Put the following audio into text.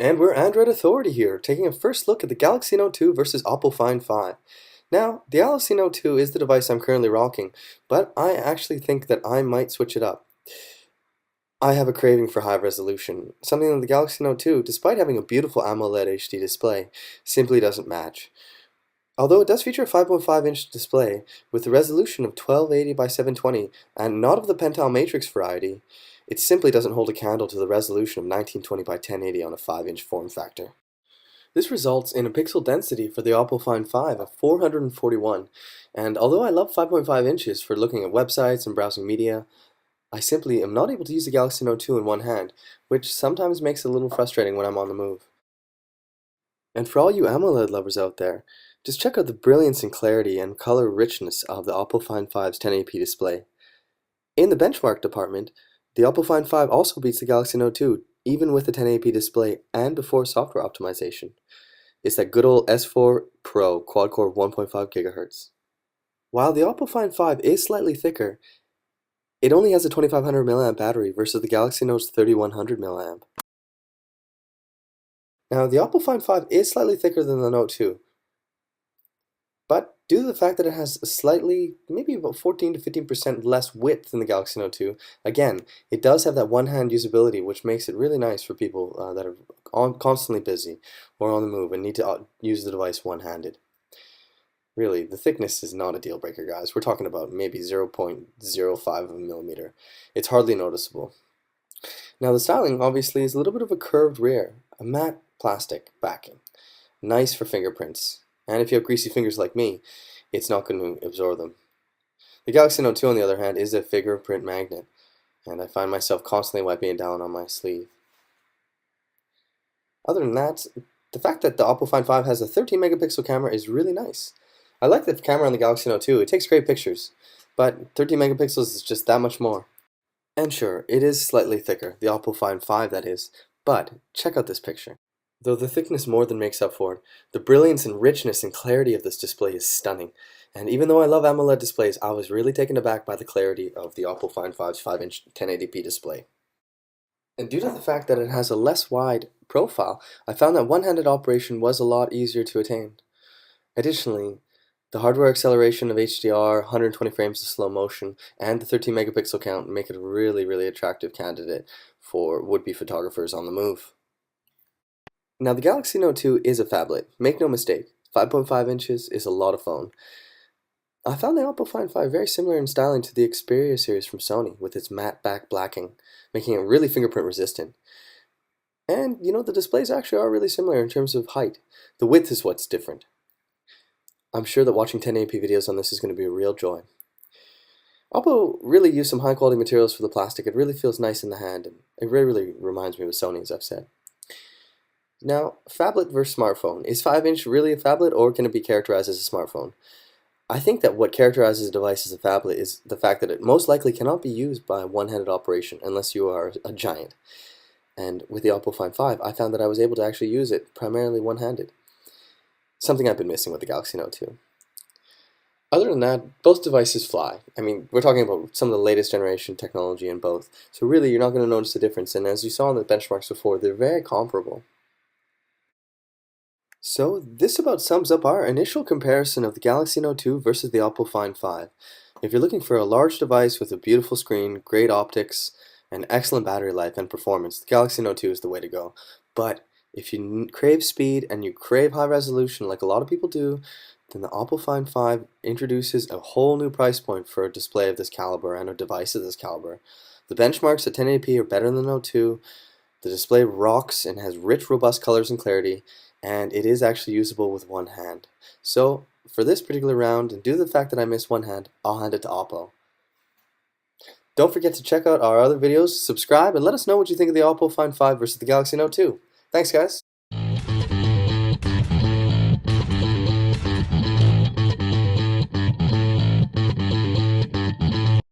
And we're Android Authority here, taking a first look at the Galaxy Note 2 versus Oppo Find 5. Now, the Galaxy Note 2 is the device I'm currently rocking, but I actually think that I might switch it up. I have a craving for high resolution, something that the Galaxy Note 2, despite having a beautiful AMOLED HD display, simply doesn't match. Although it does feature a 5.5-inch display with a resolution of 1280 by 720 and not of the Pentel Matrix variety, it simply doesn't hold a candle to the resolution of 1920 by 1080 on a 5-inch form factor. This results in a pixel density for the Oppo Find 5 of 441, and although I love 5.5 inches for looking at websites and browsing media, I simply am not able to use the Galaxy Note 2 in one hand, which sometimes makes it a little frustrating when I'm on the move. And for all you AMOLED lovers out there, just check out the brilliance and clarity and color richness of the Oppo Find 5's 1080p display. In the benchmark department, the Oppo Find 5 also beats the Galaxy Note 2, even with the 1080p display and before software optimization. It's that good old S4 Pro quad-core 1.5 GHz. While the Oppo Find 5 is slightly thicker, it only has a 2500 mAh battery versus the Galaxy Note's 3100 mAh. Now, the Oppo Find 5 is slightly thicker than the Note 2, but due to the fact that it has a slightly, maybe about 14 to 15% less width than the Galaxy Note 2, again, it does have that one-hand usability, which makes it really nice for people that are constantly busy or on the move and need to use the device one-handed. Really, the thickness is not a deal breaker, guys. We're talking about maybe 0.05 of a millimeter. It's hardly noticeable. Now, the styling obviously is a little bit of a curved rear, a matte plastic backing, nice for fingerprints. And if you have greasy fingers like me, it's not going to absorb them. The Galaxy Note 2, on the other hand, is a fingerprint magnet, and I find myself constantly wiping it down on my sleeve. Other than that, the fact that the Oppo Find 5 has a 13 megapixel camera is really nice. I like the camera on the Galaxy Note 2, it takes great pictures, but 13 megapixels is just that much more. And sure, it is slightly thicker, the Oppo Find 5 that is, but check out this picture. Though the thickness more than makes up for it, the brilliance and richness and clarity of this display is stunning. And even though I love AMOLED displays, I was really taken aback by the clarity of the Oppo Find 5's 5-inch 1080p display. And due to the fact that it has a less wide profile, I found that one-handed operation was a lot easier to attain. Additionally, the hardware acceleration of HDR, 120 frames of slow motion, and the 13 megapixel count make it a really attractive candidate for would-be photographers on the move. Now, the Galaxy Note 2 is a phablet, make no mistake, 5.5 inches is a lot of phone. I found the Oppo Find 5 very similar in styling to the Xperia series from Sony, with its matte back blacking, making it really fingerprint resistant. And, the displays actually are really similar in terms of height. The width is what's different. I'm sure that watching 1080p videos on this is going to be a real joy. Oppo really used some high quality materials for the plastic, it really feels nice in the hand, and it really reminds me of Sony, as I've said. Now, phablet versus smartphone. Is 5-inch really a phablet, or can it be characterized as a smartphone? I think that what characterizes a device as a phablet is the fact that it most likely cannot be used by a one-handed operation unless you are a giant. And with the Oppo Find 5, I found that I was able to actually use it primarily one-handed. Something I've been missing with the Galaxy Note 2. Other than that, both devices fly. I mean, we're talking about some of the latest generation technology in both. So really, you're not going to notice the difference. And as you saw in the benchmarks before, they're very comparable. So this about sums up our initial comparison of the Galaxy Note 2 versus the Oppo Find 5. If you're looking for a large device with a beautiful screen, great optics, and excellent battery life and performance, the Galaxy Note 2 is the way to go. But if you crave speed and you crave high resolution like a lot of people do, then the Oppo Find 5 introduces a whole new price point for a display of this caliber and a device of this caliber. The benchmarks at 1080p are better than the Note 2, the display rocks and has rich, robust colors and clarity, and it is actually usable with one hand. So, for this particular round, and due to the fact that I missed one hand, I'll hand it to Oppo. Don't forget to check out our other videos, subscribe, and let us know what you think of the Oppo Find 5 versus the Galaxy Note 2. Thanks, guys!